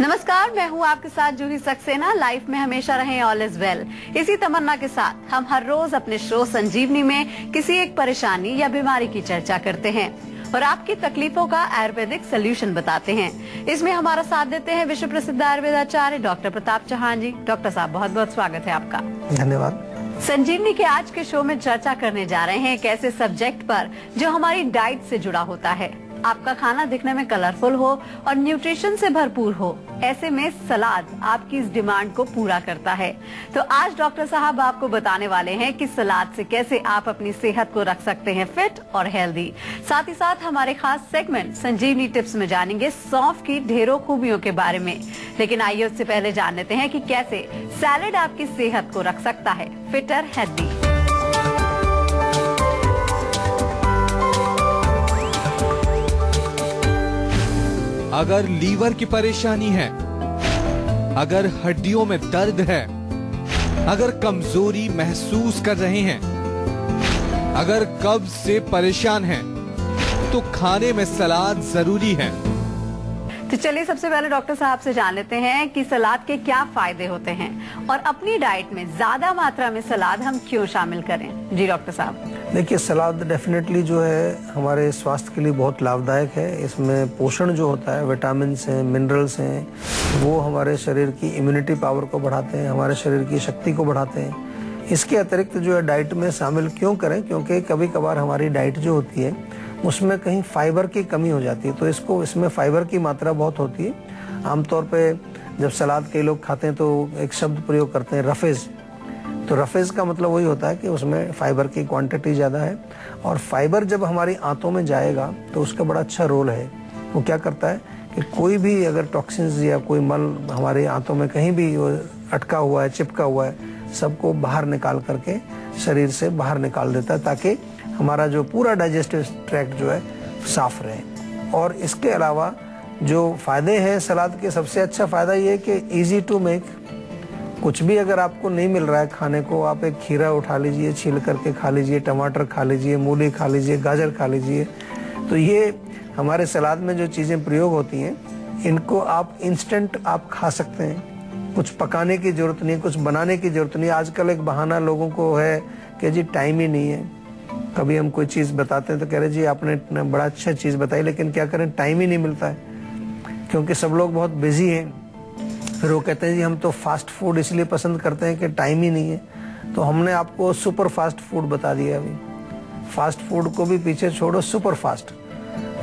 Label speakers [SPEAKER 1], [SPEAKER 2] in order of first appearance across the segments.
[SPEAKER 1] नमस्कार, मैं हूँ आपके साथ जूही सक्सेना। लाइफ में हमेशा रहें, ऑल इज वेल। इसी तमन्ना के साथ हम हर रोज अपने शो संजीवनी में किसी एक परेशानी या बीमारी की चर्चा करते हैं और आपकी तकलीफों का आयुर्वेदिक सोल्यूशन बताते हैं। इसमें हमारा साथ देते हैं विश्व प्रसिद्ध आयुर्वेदाचार्य डॉक्टर प्रताप चौहान जी। डॉक्टर साहब, बहुत बहुत स्वागत है आपका।
[SPEAKER 2] धन्यवाद।
[SPEAKER 1] संजीवनी के आज के शो में चर्चा करने जा रहे हैं एक ऐसे सब्जेक्ट पर जो हमारी डाइट से जुड़ा होता है। आपका खाना दिखने में कलरफुल हो और न्यूट्रिशन से भरपूर हो, ऐसे में सलाद आपकी इस डिमांड को पूरा करता है। तो आज डॉक्टर साहब आपको बताने वाले हैं कि सलाद से कैसे आप अपनी सेहत को रख सकते हैं फिट और हेल्दी। साथ ही साथ हमारे खास सेगमेंट संजीवनी टिप्स में जानेंगे सौंफ की ढेरों खूबियों के बारे में। लेकिन आइए उससे पहले जान लेते हैं कि कैसे सैलेड आपकी सेहत को रख सकता है फिट और हेल्दी।
[SPEAKER 3] अगर लीवर की परेशानी है, अगर हड्डियों में दर्द है, अगर कमजोरी महसूस कर रहे हैं, अगर कब्ज से परेशान हैं, तो खाने में सलाद जरूरी है।
[SPEAKER 1] तो चलिए सबसे पहले डॉक्टर साहब से जान लेते हैं कि सलाद के क्या फायदे होते हैं और अपनी डाइट में ज्यादा मात्रा में सलाद हम क्यों शामिल करें। जी डॉक्टर साहब।
[SPEAKER 2] देखिए, सलाद डेफिनेटली जो है हमारे स्वास्थ्य के लिए बहुत लाभदायक है। इसमें पोषण जो होता है, विटामिन हैं, मिनरल्स हैं, वो हमारे शरीर की इम्यूनिटी पावर को बढ़ाते हैं, हमारे शरीर की शक्ति को बढ़ाते हैं। इसके अतिरिक्त जो है डाइट में शामिल क्यों करें, क्योंकि कभी कभार हमारी डाइट जो होती है उसमें कहीं फाइबर की कमी हो जाती है, तो इसमें फाइबर की मात्रा बहुत होती है। आमतौर पे जब सलाद कई लोग खाते हैं तो एक शब्द प्रयोग करते हैं, रफेज। तो रफेज का मतलब वही होता है कि उसमें फाइबर की क्वांटिटी ज़्यादा है, और फाइबर जब हमारी आंतों में जाएगा तो उसका बड़ा अच्छा रोल है। वो क्या करता है कि कोई भी अगर टॉक्सिन्स या कोई मल हमारे आंतों में कहीं भी अटका हुआ है, चिपका हुआ है, सबको बाहर निकाल करके शरीर से बाहर निकाल देता है, ताकि हमारा जो पूरा डाइजेस्टिव ट्रैक्ट जो है साफ रहे। और इसके अलावा जो फ़ायदे हैं सलाद के, सबसे अच्छा फ़ायदा ये है कि ईजी टू मेक। कुछ भी अगर आपको नहीं मिल रहा है खाने को, आप एक खीरा उठा लीजिए, छील करके खा लीजिए, टमाटर खा लीजिए, मूली खा लीजिए, गाजर खा लीजिए। तो ये हमारे सलाद में जो चीज़ें प्रयोग होती हैं, इनको आप इंस्टेंट आप खा सकते हैं। कुछ पकाने की ज़रूरत नहीं, कुछ बनाने की ज़रूरत नहीं। आजकल एक बहाना लोगों को है कि जी टाइम ही नहीं है। कभी हम कोई चीज़ बताते हैं तो कह रहे जी आपने इतना बड़ा अच्छा चीज़ बताई, लेकिन क्या करें, टाइम ही नहीं मिलता है, क्योंकि सब लोग बहुत बिजी हैं। फिर वो कहते हैं जी हम तो फास्ट फूड इसलिए पसंद करते हैं कि टाइम ही नहीं है। तो हमने आपको सुपर फास्ट फूड बता दिया। अभी फास्ट फूड को भी पीछे छोड़ो, सुपर फास्ट।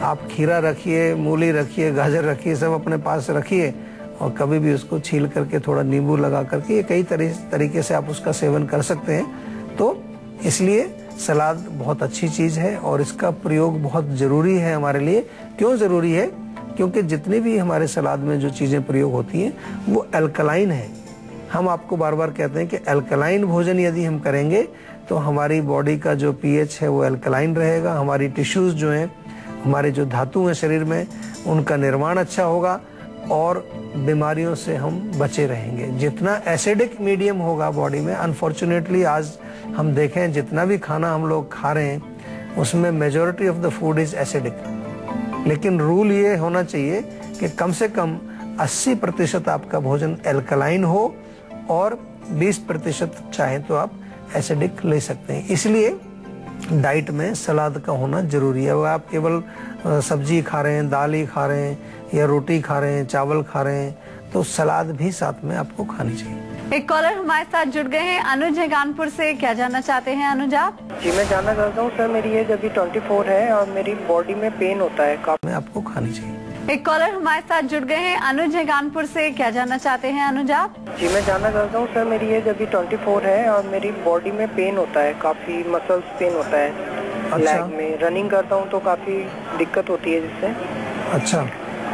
[SPEAKER 2] आप खीरा रखिए, मूली रखिए, गाजर रखिए, सब अपने पास रखिए, और कभी भी उसको छील करके थोड़ा नींबू लगा करके, ये कई तरीके से आप उसका सेवन कर सकते हैं। तो इसलिए सलाद बहुत अच्छी चीज़ है और इसका प्रयोग बहुत ज़रूरी है हमारे लिए। क्यों ज़रूरी है? क्योंकि जितनी भी हमारे सलाद में जो चीज़ें प्रयोग होती हैं वो अल्कलाइन है। हम आपको बार बार कहते हैं कि अल्कलाइन भोजन यदि हम करेंगे तो हमारी बॉडी का जो पीएच है वो अल्कलाइन रहेगा, हमारी टिश्यूज़ जो हैं, हमारे जो धातु हैं शरीर में, उनका निर्माण अच्छा होगा और बीमारियों से हम बचे रहेंगे। जितना एसिडिक मीडियम होगा बॉडी में, अनफॉर्चुनेटली आज हम देखें जितना भी खाना हम लोग खा रहे हैं उसमें majority of the food is acidic. लेकिन रूल ये होना चाहिए कि कम से कम 80% आपका भोजन एल्कलाइन हो और 20% चाहे तो आप एसिडिक ले सकते हैं। इसलिए डाइट में सलाद का होना जरूरी है। वह आप केवल सब्जी खा रहे हैं, दाल ही खा रहे हैं, या रोटी खा रहे हैं, चावल खा रहे हैं, तो सलाद भी साथ में आपको खानी चाहिए।
[SPEAKER 1] एक कॉलर हमारे साथ जुड़ गए हैं, अनुज है कानपुर से। क्या जानना चाहते हैं अनुज आप?
[SPEAKER 4] जी मैं जानना चाहता हूँ सर, मेरी एज अभी 24 है और मेरी बॉडी में पेन होता है काफी।
[SPEAKER 2] आपको खानी चाहिए।
[SPEAKER 1] एक कॉलर हमारे साथ जुड़ गए हैं, अनुज है कानपुर से। क्या जानना चाहते हैं अनुज आप?
[SPEAKER 4] जी मैं जानना चाहता हूँ सर, मेरी एज अभी 24 है और मेरी बॉडी में पेन होता है, काफी मसल्स पेन होता है।
[SPEAKER 2] अच्छा।
[SPEAKER 4] लेग में रनिंग करता हूँ तो काफी दिक्कत होती है जिससे।
[SPEAKER 2] अच्छा,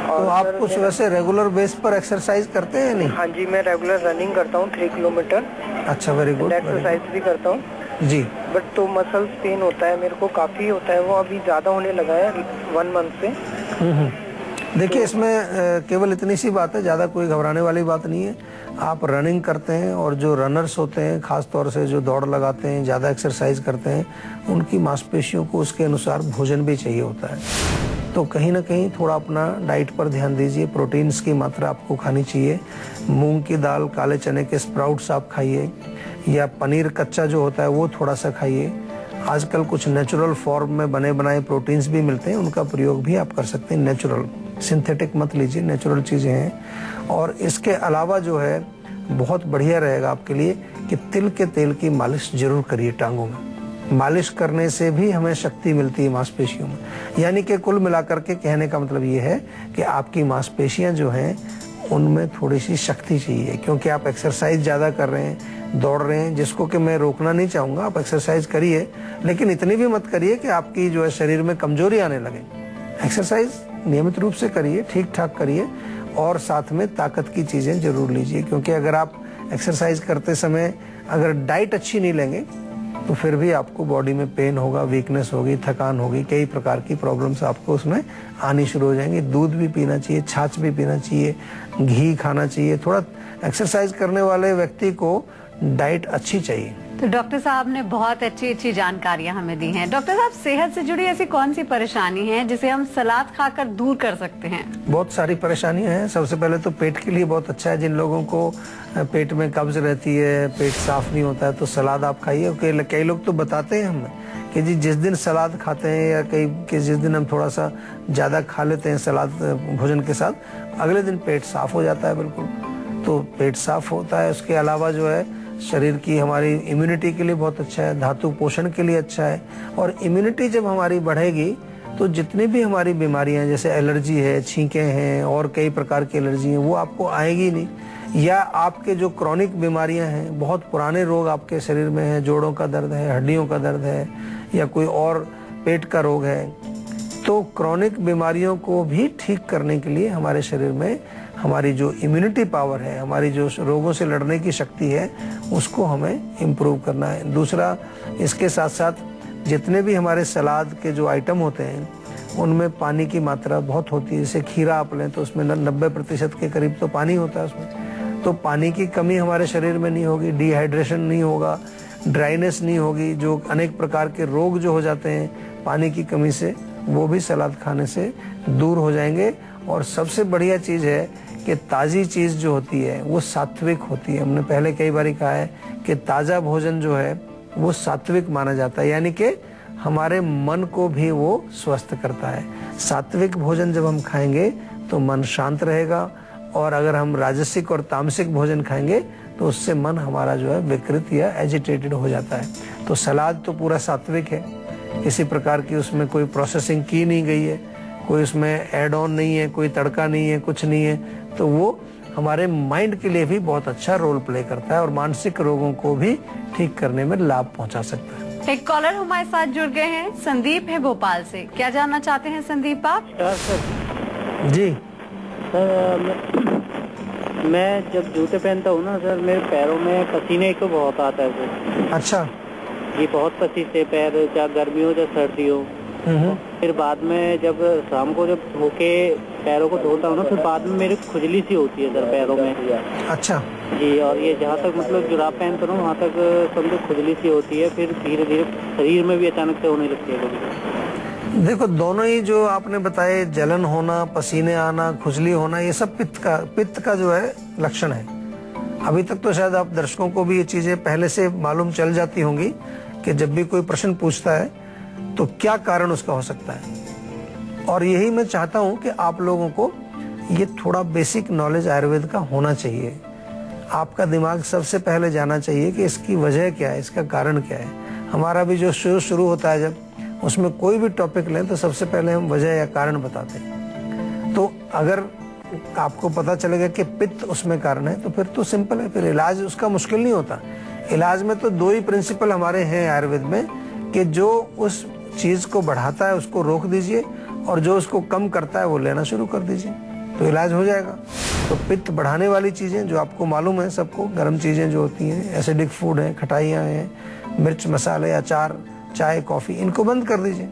[SPEAKER 2] तो आप कुछ वैसे रेगुलर बेस पर एक्सरसाइज करते हैं नहीं?
[SPEAKER 4] हाँ जी, मैं रेगुलर रनिंग करता हूँ 3 किलोमीटर।
[SPEAKER 2] अच्छा, वेरी गुड।
[SPEAKER 4] एक्सरसाइज भी करता हूँ
[SPEAKER 2] जी।
[SPEAKER 4] बट तो मसल्स पेन होता है मेरे को, काफी होता है, वो अभी ज्यादा होने लगा है 1 मंथ से।
[SPEAKER 2] देखिए, इसमें केवल इतनी सी बात है, ज़्यादा कोई घबराने वाली बात नहीं है। आप रनिंग करते हैं और जो रनर्स होते हैं, खास तौर से जो दौड़ लगाते हैं, ज़्यादा एक्सरसाइज करते हैं, उनकी मांसपेशियों को उसके अनुसार भोजन भी चाहिए होता है। तो कहीं ना कहीं थोड़ा अपना डाइट पर ध्यान दीजिए। प्रोटीन्स की मात्रा आपको खानी चाहिए। मूंग की दाल, काले चने के स्प्राउट्स आप खाइए, या पनीर कच्चा जो होता है वो थोड़ा सा खाइए। आजकल कुछ नेचुरल फॉर्म में बने बनाए प्रोटीन्स भी मिलते हैं, उनका प्रयोग भी आप कर सकते हैं। नेचुरल, सिंथेटिक मत लीजिए, नेचुरल चीज़ें हैं। और इसके अलावा जो है बहुत बढ़िया रहेगा आपके लिए कि तिल के तेल की मालिश जरूर करिए टांगों में। मालिश करने से भी हमें शक्ति मिलती है मांसपेशियों में। यानी कि कुल मिलाकर के कहने का मतलब ये है कि आपकी मांसपेशियां जो हैं उनमें थोड़ी सी शक्ति चाहिए, क्योंकि आप एक्सरसाइज ज़्यादा कर रहे हैं, दौड़ रहे हैं, जिसको कि मैं रोकना नहीं चाहूँगा। आप एक्सरसाइज करिए, लेकिन इतनी भी मत करिए कि आपकी जो है शरीर में कमजोरी आने लगे। एक्सरसाइज नियमित रूप से करिए, ठीक ठाक करिए, और साथ में ताकत की चीज़ें जरूर लीजिए। क्योंकि अगर आप एक्सरसाइज करते समय अगर डाइट अच्छी नहीं लेंगे तो फिर भी आपको बॉडी में पेन होगा, वीकनेस होगी, थकान होगी, कई प्रकार की प्रॉब्लम्स आपको उसमें आनी शुरू हो जाएंगी। दूध भी पीना चाहिए, छाछ भी पीना चाहिए, घी खाना चाहिए। थोड़ा एक्सरसाइज करने वाले व्यक्ति को डाइट अच्छी चाहिए।
[SPEAKER 1] तो डॉक्टर साहब ने बहुत अच्छी जानकारियां हमें दी हैं। डॉक्टर साहब, सेहत से जुड़ी ऐसी कौन सी परेशानी है जिसे हम सलाद खाकर दूर कर सकते हैं?
[SPEAKER 2] बहुत सारी परेशानियां हैं। सबसे पहले तो पेट के लिए बहुत अच्छा है। जिन लोगों को पेट में कब्ज रहती है, पेट साफ नहीं होता है, तो सलाद आप खाइए। कई लोग तो बताते हैं हमें कि जी जिस दिन सलाद खाते हैं, या जिस दिन हम थोड़ा सा ज्यादा खा लेते हैं सलाद भोजन के साथ, अगले दिन पेट साफ हो जाता है। बिल्कुल, तो पेट साफ होता है। उसके अलावा जो है शरीर की हमारी इम्यूनिटी के लिए बहुत अच्छा है, धातु पोषण के लिए अच्छा है। और इम्यूनिटी जब हमारी बढ़ेगी तो जितनी भी हमारी बीमारियां, जैसे एलर्जी है, छींकें हैं, और कई प्रकार की एलर्जी हैं, वो आपको आएगी नहीं। या आपके जो क्रॉनिक बीमारियां हैं, बहुत पुराने रोग आपके शरीर में हैं, जोड़ों का दर्द है, हड्डियों का दर्द है, या कोई और पेट का रोग है, तो क्रॉनिक बीमारियों को भी ठीक करने के लिए हमारे शरीर में हमारी जो इम्यूनिटी पावर है, हमारी जो रोगों से लड़ने की शक्ति है, उसको हमें इम्प्रूव करना है। दूसरा, इसके साथ साथ जितने भी हमारे सलाद के जो आइटम होते हैं उनमें पानी की मात्रा बहुत होती है। जैसे खीरा आप लें तो उसमें 90% के करीब तो पानी होता है उसमें। तो पानी की कमी हमारे शरीर में नहीं होगी, डिहाइड्रेशन नहीं होगा, ड्राइनेस नहीं होगी। जो अनेक प्रकार के रोग जो हो जाते हैं पानी की कमी से, वो भी सलाद खाने से दूर हो जाएंगे। और सबसे बढ़िया चीज़ है कि ताज़ी चीज़ जो होती है वो सात्विक होती है। हमने पहले कई बार कहा है कि ताज़ा भोजन जो है वो सात्विक माना जाता है, यानी कि हमारे मन को भी वो स्वस्थ करता है। सात्विक भोजन जब हम खाएंगे तो मन शांत रहेगा, और अगर हम राजसिक और तामसिक भोजन खाएंगे तो उससे मन हमारा जो है विकृत या एजिटेटेड हो जाता है। तो सलाद तो पूरा सात्विक है, किसी प्रकार की उसमें कोई प्रोसेसिंग की नहीं गई है, कोई उसमें एड ऑन नहीं है, कोई तड़का नहीं है, कुछ नहीं है। तो वो हमारे माइंड के लिए भी बहुत अच्छा रोल प्ले करता है, और मानसिक रोगों को भी ठीक करने में लाभ पहुंचा सकता है।
[SPEAKER 1] एक कॉलर हमारे साथ जुड़ गए हैं, संदीप है भोपाल से। क्या जानना चाहते हैं संदीप आप?
[SPEAKER 4] सर
[SPEAKER 2] जी
[SPEAKER 4] सर, मैं जब जूते पहनता हूँ ना सर, मेरे पैरों में पसीने को बहुत आता है सर।
[SPEAKER 2] अच्छा।
[SPEAKER 4] ये बहुत पसीने पैर, चाहे गर्मी हो चाहे सर्दी हो। फिर बाद में जब शाम को जब धोके पैरों को धोता हूँ ना, फिर बाद में मेरी खुजली सी होती है सर पैरों में।
[SPEAKER 2] अच्छा
[SPEAKER 4] जी, और ये जहाँ तक मतलब जुराब पहनता हूँ वहाँ तक समझो खुजली सी होती है, फिर धीरे धीरे शरीर में भी अचानक से होने लगती है कभी।
[SPEAKER 2] देखो, दोनों ही जो आपने बताए, जलन होना, पसीने आना, खुजली होना, ये सब पित्त का जो है लक्षण है। अभी तक तो शायद आप दर्शकों को भी ये चीजें पहले से मालूम चल जाती होंगी कि जब भी कोई प्रश्न पूछता है तो क्या कारण उसका हो सकता है। और यही मैं चाहता हूं कि आप लोगों को ये थोड़ा बेसिक नॉलेज आयुर्वेद का होना चाहिए। आपका दिमाग सबसे पहले जाना चाहिए कि इसकी वजह क्या है, इसका कारण क्या है। हमारा भी जो शो शुरू होता है, जब उसमें कोई भी टॉपिक लें तो सबसे पहले हम वजह या कारण बताते हैं। तो अगर आपको पता चलेगा कि पित्त उसमें कारण है तो फिर तो सिंपल है, फिर इलाज उसका मुश्किल नहीं होता। इलाज में तो दो ही प्रिंसिपल हमारे हैं आयुर्वेद में कि जो उस चीज को बढ़ाता है उसको रोक दीजिए, और जो उसको कम करता है वो लेना शुरू कर दीजिए, तो इलाज हो जाएगा। तो पित्त बढ़ाने वाली चीजें जो आपको मालूम है सबको, गर्म चीजें जो होती हैं, एसिडिक फूड है, खटाइयाँ हैं, मिर्च मसाले, अचार, चाय, कॉफी, इनको बंद कर दीजिए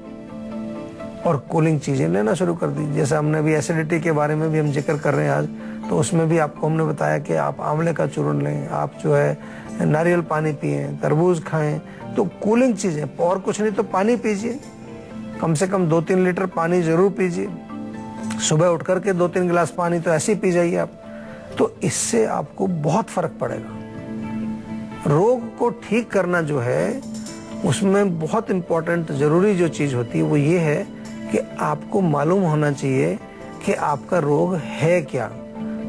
[SPEAKER 2] और कूलिंग चीजें लेना शुरू कर दीजिए। जैसे हमने अभी एसिडिटी के बारे में भी हम जिक्र कर रहे हैं आज, तो उसमें भी आपको हमने बताया कि आप आंवले का चूर्ण लें, आप जो है नारियल पानी पिए, तरबूज खाएं, तो कूलिंग चीजें, और कुछ नहीं तो पानी पीजिए। कम से कम 2-3 लीटर पानी जरूर पीजिए। सुबह उठ करके 2-3 गिलास पानी तो ऐसे ही पी जाइए आप, तो इससे आपको बहुत फर्क पड़ेगा। रोग को ठीक करना जो है उसमें बहुत इम्पोर्टेंट जरूरी जो चीज होती है वो ये है कि आपको मालूम होना चाहिए कि आपका रोग है क्या।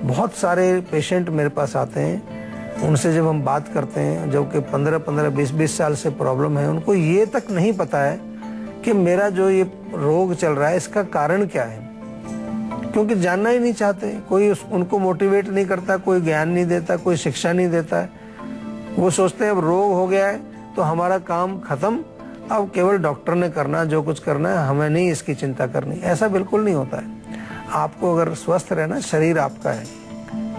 [SPEAKER 2] बहुत सारे पेशेंट मेरे पास आते हैं, उनसे जब हम बात करते हैं, जो कि 15-15, 20-20 साल से प्रॉब्लम है, उनको ये तक नहीं पता है कि मेरा जो ये रोग चल रहा है इसका कारण क्या है, क्योंकि जानना ही नहीं चाहते। कोई उनको मोटिवेट नहीं करता, कोई ज्ञान नहीं देता, कोई शिक्षा नहीं देता है। वो सोचते हैं अब रोग हो गया है तो हमारा काम खत्म, अब केवल डॉक्टर ने करना, जो कुछ करना है हमें नहीं इसकी चिंता करनी। ऐसा बिल्कुल नहीं होता है। आपको अगर स्वस्थ रहना, शरीर आपका है,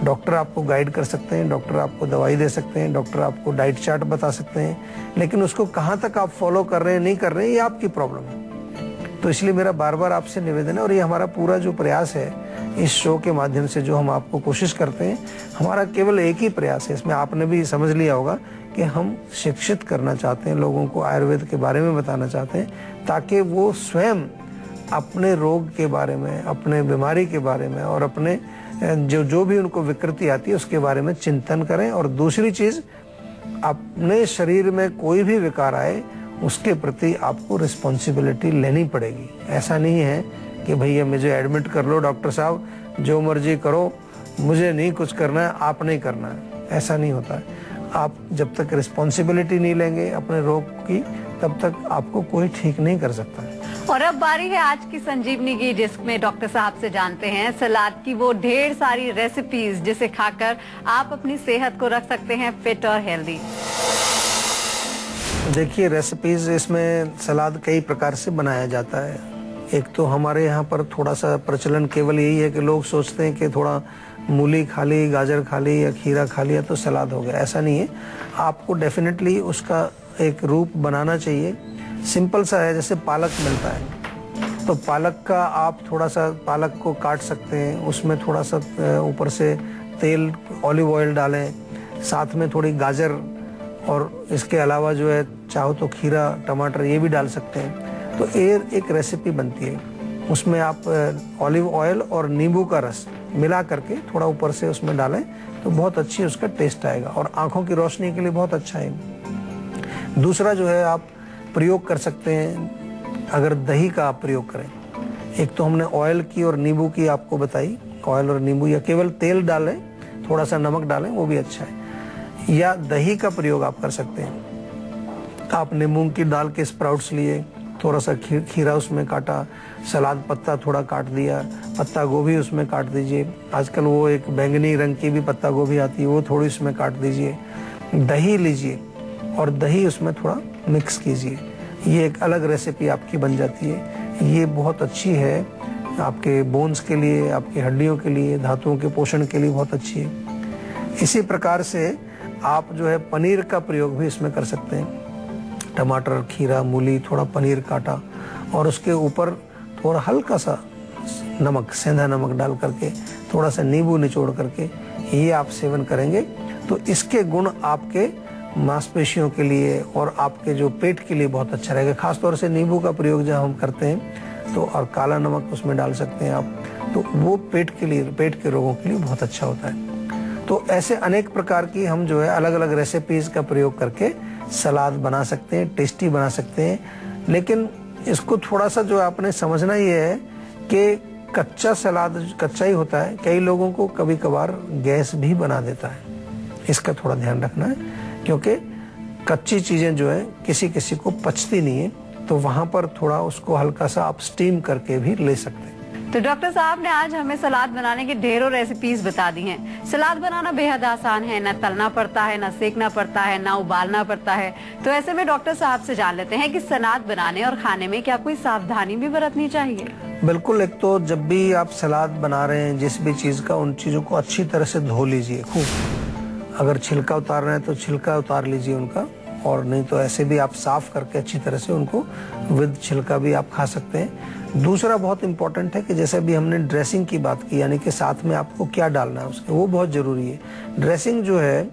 [SPEAKER 2] डॉक्टर आपको गाइड कर सकते हैं, डॉक्टर आपको दवाई दे सकते हैं, डॉक्टर आपको डाइट चार्ट बता सकते हैं, लेकिन उसको कहाँ तक आप फॉलो कर रहे हैं नहीं कर रहे हैं ये आपकी प्रॉब्लम है। तो इसलिए मेरा बार बार आपसे निवेदन है, और ये हमारा पूरा जो प्रयास है इस शो के माध्यम से जो हम आपको कोशिश करते हैं, हमारा केवल एक ही प्रयास है, इसमें आपने भी समझ लिया होगा कि हम शिक्षित करना चाहते हैं, लोगों को आयुर्वेद के बारे में बताना चाहते हैं, ताकि वो स्वयं अपने रोग के बारे में, अपने बीमारी के बारे में और अपने जो भी उनको विकृति आती है उसके बारे में चिंतन करें। और दूसरी चीज, अपने शरीर में कोई भी विकार आए उसके प्रति आपको रिस्पॉन्सिबिलिटी लेनी पड़ेगी। ऐसा नहीं है कि भैया मुझे एडमिट कर लो डॉक्टर साहब, जो मर्जी करो, मुझे नहीं कुछ करना है, आप नहीं करना है, ऐसा नहीं होता है। आप जब तक रिस्पॉन्सिबिलिटी नहीं लेंगे अपने रोग की, तब तक आपको कोई ठीक नहीं कर सकता है।
[SPEAKER 1] और अब बारी है आज की संजीवनी की, जिसमें डॉक्टर साहब से जानते हैं सलाद की वो ढेर सारी रेसिपीज जिसे खाकर आप अपनी सेहत को रख सकते हैं फिट और हेल्दी।
[SPEAKER 2] देखिए, रेसिपीज इसमें सलाद कई प्रकार से बनाया जाता है। एक तो हमारे यहाँ पर थोड़ा सा प्रचलन केवल यही है कि लोग सोचते हैं कि थोड़ा मूली खा ली, गाजर खा ली या खीरा खा लिया तो सलाद हो गया। ऐसा नहीं है, आपको डेफिनेटली उसका एक रूप बनाना चाहिए। सिंपल सा है, जैसे पालक मिलता है तो पालक का आप थोड़ा सा पालक को काट सकते हैं, उसमें थोड़ा सा ऊपर से तेल, ऑलिव ऑयल डालें, साथ में थोड़ी गाजर, और इसके अलावा जो है चाहो तो खीरा, टमाटर ये भी डाल सकते हैं। तो एक रेसिपी बनती है, उसमें आप ऑलिव ऑयल और नींबू का रस मिला करके थोड़ा ऊपर से उसमें डालें तो बहुत अच्छी उसका टेस्ट आएगा और आंखों की रोशनी के लिए बहुत अच्छा है। दूसरा जो है आप प्रयोग कर सकते हैं, अगर दही का आप प्रयोग करें। एक तो हमने ऑयल की और नींबू की आपको बताई, ऑयल और नींबू, या केवल तेल डालें, थोड़ा सा नमक डालें, वो भी अच्छा है। या दही का प्रयोग आप कर सकते हैं। आपने मूंग की दाल के स्प्राउट्स लिए, थोड़ा सा खीरा उसमें काटा, सलाद पत्ता थोड़ा काट दिया, पत्ता गोभी उसमें काट दीजिए। आजकल वो एक बैंगनी रंग की भी पत्ता गोभी आती है, वो थोड़ी उसमें काट दीजिए। दही लीजिए और दही उसमें थोड़ा मिक्स कीजिए। ये एक अलग रेसिपी आपकी बन जाती है। ये बहुत अच्छी है आपके बोन्स के लिए, आपकी हड्डियों के लिए, धातुओं के पोषण के लिए बहुत अच्छी है। इसी प्रकार से आप जो है पनीर का प्रयोग भी इसमें कर सकते हैं। टमाटर, खीरा, मूली, थोड़ा पनीर काटा और उसके ऊपर थोड़ा हल्का सा नमक, सेंधा नमक डाल करके, थोड़ा सा नींबू निचोड़ करके ये आप सेवन करेंगे तो इसके गुण आपके मांसपेशियों के लिए और आपके जो पेट के लिए बहुत अच्छा रहेगा। खासतौर से नींबू का प्रयोग जब हम करते हैं तो, और काला नमक उसमें डाल सकते हैं आप, तो वो पेट के लिए, पेट के रोगों के लिए बहुत अच्छा होता है। तो ऐसे अनेक प्रकार की हम जो है अलग अलग रेसिपीज का प्रयोग करके सलाद बना सकते हैं, टेस्टी बना सकते हैं। लेकिन इसको थोड़ा सा जो आपने समझना ये है कि कच्चा सलाद कच्चा ही होता है, कई लोगों को कभी कभार गैस भी बना देता है। इसका थोड़ा ध्यान रखना है, क्योंकि कच्ची चीजें जो है किसी किसी को पचती नहीं है, तो वहां पर थोड़ा उसको हल्का सा आप स्टीम करके भी ले सकते हैं।
[SPEAKER 1] तो डॉक्टर साहब ने आज हमें सलाद बनाने की ढेरों रेसिपीज बता दी हैं। सलाद बनाना बेहद आसान है, न तलना पड़ता है, न सेकना पड़ता है, न उबालना पड़ता है। तो ऐसे में डॉक्टर साहब से जान लेते हैं कि सलाद बनाने और खाने में क्या कोई सावधानी भी बरतनी चाहिए?
[SPEAKER 2] बिल्कुल। एक तो जब भी आप सलाद बना रहे हैं जिस भी चीज का, उन चीजों को अच्छी तरह से धो लीजिए खूब। अगर छिलका उतार रहे हैं तो छिलका उतार लीजिए उनका, और नहीं तो ऐसे भी आप साफ करके अच्छी तरह से उनको विद छिलका भी आप खा सकते हैं। दूसरा बहुत इंपॉर्टेंट है कि जैसे भी हमने ड्रेसिंग की बात की, यानी कि साथ में आपको क्या डालना है उसके, वो बहुत जरूरी है। ड्रेसिंग जो है,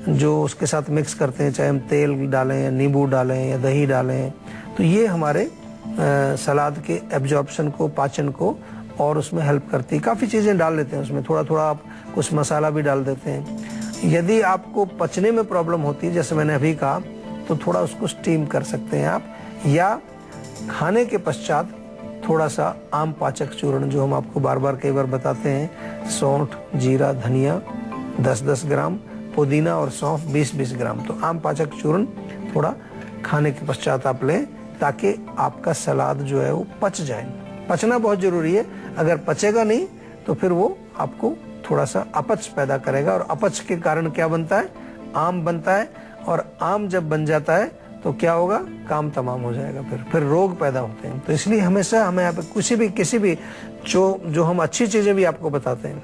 [SPEAKER 2] जो उसके साथ मिक्स करते हैं, चाहे हम तेल डालें या नींबू डालें या दही डालें, तो ये हमारे सलाद के एब्जॉर्प्शन को, पाचन को और उसमें हेल्प करती है। काफ़ी चीज़ें डाल लेते हैं उसमें, थोड़ा थोड़ा आप कुछ मसाला भी डाल देते हैं। यदि आपको पचने में प्रॉब्लम होती है, जैसे मैंने अभी कहा, तो थोड़ा उसको स्टीम कर सकते हैं आप, या खाने के पश्चात थोड़ा सा आम पाचक चूर्ण, जो हम आपको बार बार कई बार बताते हैं, सौंठ, जीरा, धनिया 10-10 ग्राम, पुदीना और सौंफ 20-20 ग्राम, तो आम पाचक चूर्ण थोड़ा खाने के पश्चात आप लें, ताकि आपका सलाद जो है वो पच जाए। पचना बहुत जरूरी है, अगर पचेगा नहीं तो फिर वो आपको थोड़ा सा अपच पैदा करेगा, और अपच के कारण क्या बनता है, आम बनता है, और आम जब बन जाता है तो क्या होगा, काम तमाम हो जाएगा, फिर रोग पैदा होते हैं। तो इसलिए हमेशा हमें यहाँ पे किसी भी जो हम अच्छी चीजें भी आपको बताते हैं,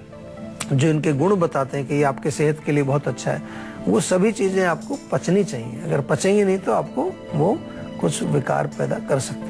[SPEAKER 2] जो इनके गुण बताते हैं कि ये आपके सेहत के लिए बहुत अच्छा है, वो सभी चीजें आपको पचनी चाहिए। अगर पचेंगी नहीं तो आपको वो कुछ विकार पैदा कर सकते हैं।